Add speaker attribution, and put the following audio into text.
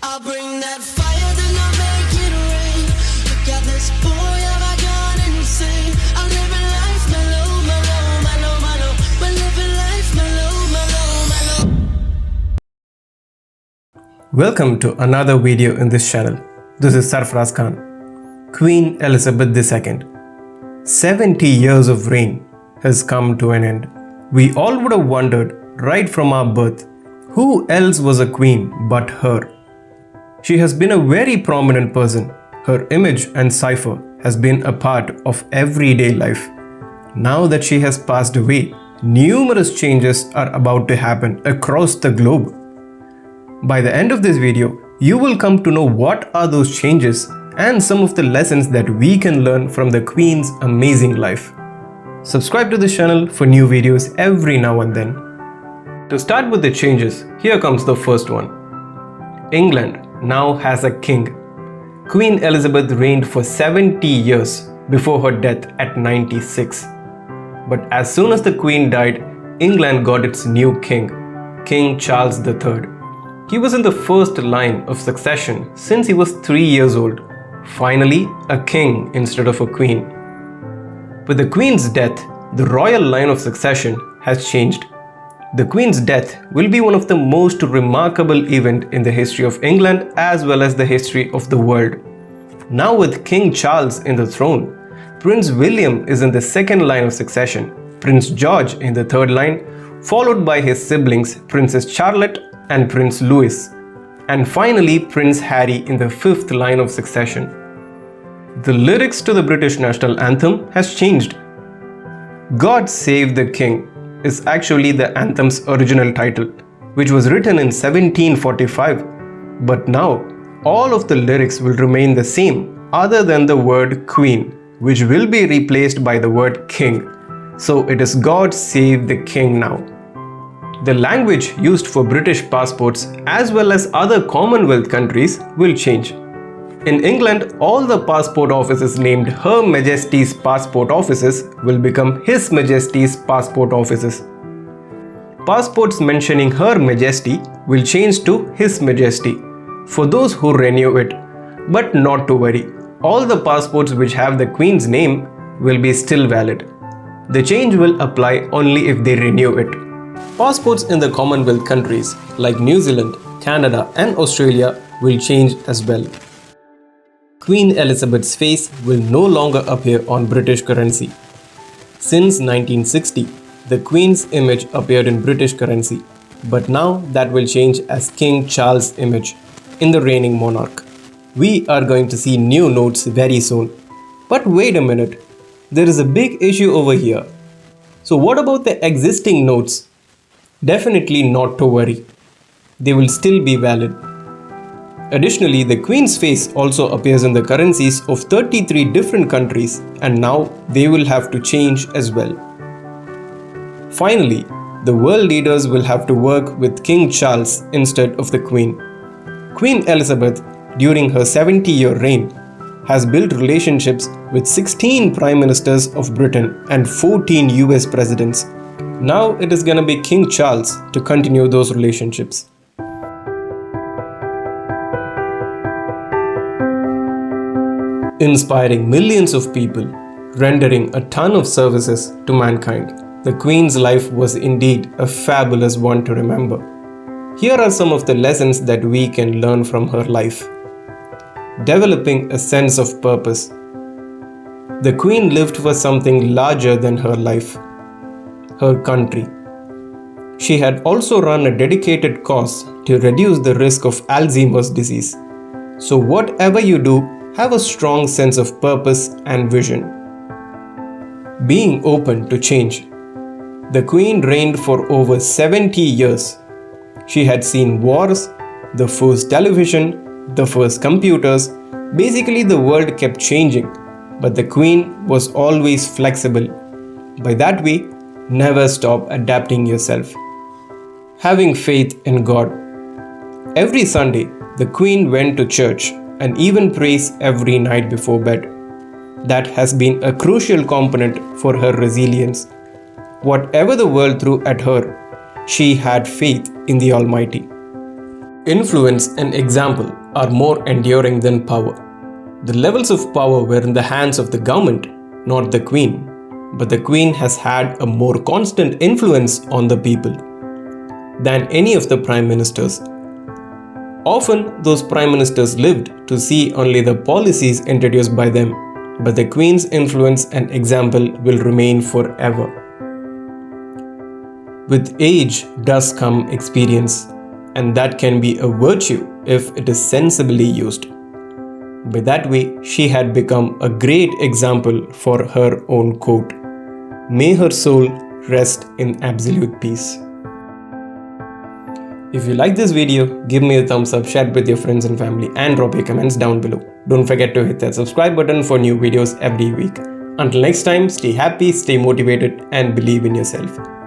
Speaker 1: I'll bring that fire, then I'll make it rain. Look at this boy, have I gone insane? I'm living life mellow, mellow, mellow, mellow. We're living life mellow, mellow, mellow.
Speaker 2: Welcome to another video in this channel. This is Sarferaaz Khan. Queen Elizabeth II. 70 years of reign has come to an end. We all would have wondered right from our birth, who else was a queen but her? She has been a very prominent person. Her image and cypher has been a part of everyday life. Now that she has passed away, numerous changes are about to happen across the globe. By the end of this video, you will come to know what are those changes and some of the lessons that we can learn from the Queen's amazing life. Subscribe to this channel for new videos every now and then. To start with the changes, here comes the first one. England now has a king. Queen Elizabeth reigned for 70 years before her death at 96. But as soon as the Queen died, England got its new king, King Charles III. He was in the first line of succession since he was 3 years old. Finally, a king instead of a queen. With the Queen's death, the royal line of succession has changed. The Queen's death will be one of the most remarkable events in the history of England as well as the history of the world. Now with King Charles in the throne, Prince William is in the second line of succession, Prince George in the third line, followed by his siblings Princess Charlotte and Prince Louis, and finally Prince Harry in the fifth line of succession. The lyrics to the British national anthem has changed. God Save the King is actually the anthem's original title, which was written in 1745. But now, all of the lyrics will remain the same other than the word Queen, which will be replaced by the word King. So it is God Save the King now. The language used for British passports as well as other Commonwealth countries will change. In England, all the passport offices named Her Majesty's passport offices will become His Majesty's passport offices. Passports mentioning Her Majesty will change to His Majesty for those who renew it. But not to worry, all the passports which have the Queen's name will be still valid. The change will apply only if they renew it. Passports in the Commonwealth countries like New Zealand, Canada and Australia will change as well. Queen Elizabeth's face will no longer appear on British currency. Since 1960, the Queen's image appeared in British currency, but now that will change as King Charles' image in the reigning monarch. We are going to see new notes very soon. But wait a minute, there is a big issue over here. So what about the existing notes? Definitely not to worry. They will still be valid. Additionally, the Queen's face also appears in the currencies of 33 different countries, and now they will have to change as well. Finally, the world leaders will have to work with King Charles instead of the Queen. Queen Elizabeth, during her 70-year reign, has built relationships with 16 Prime Ministers of Britain and 14 US Presidents. Now it is gonna be King Charles to continue those relationships. Inspiring millions of people, rendering a ton of services to mankind, the Queen's life was indeed a fabulous one to remember. Here are some of the lessons that we can learn from her life. Developing a sense of purpose. The Queen lived for something larger than her life, her country. She had also run a dedicated cause to reduce the risk of Alzheimer's disease. So whatever you do, have a strong sense of purpose and vision. Being open to change. The Queen reigned for over 70 years. She had seen wars, the first television, the first computers. Basically, the world kept changing, but the Queen was always flexible. By that way, never stop adapting yourself. Having faith in God. Every Sunday, the Queen went to church and even prays every night before bed. That has been a crucial component for her resilience. Whatever the world threw at her, she had faith in the Almighty. Influence and example are more enduring than power. The levels of power were in the hands of the government, not the queen. But the queen has had a more constant influence on the people than any of the prime ministers. Often, those prime ministers lived to see only the policies introduced by them, but the queen's influence and example will remain forever. With age does come experience, and that can be a virtue if it is sensibly used. By that way, she had become a great example for her own court. May her soul rest in absolute peace. If you like this video, give me a thumbs up, share it with your friends and family, and drop your comments down below. Don't forget to hit that subscribe button for new videos every week. Until next time, stay happy, stay motivated, and believe in yourself.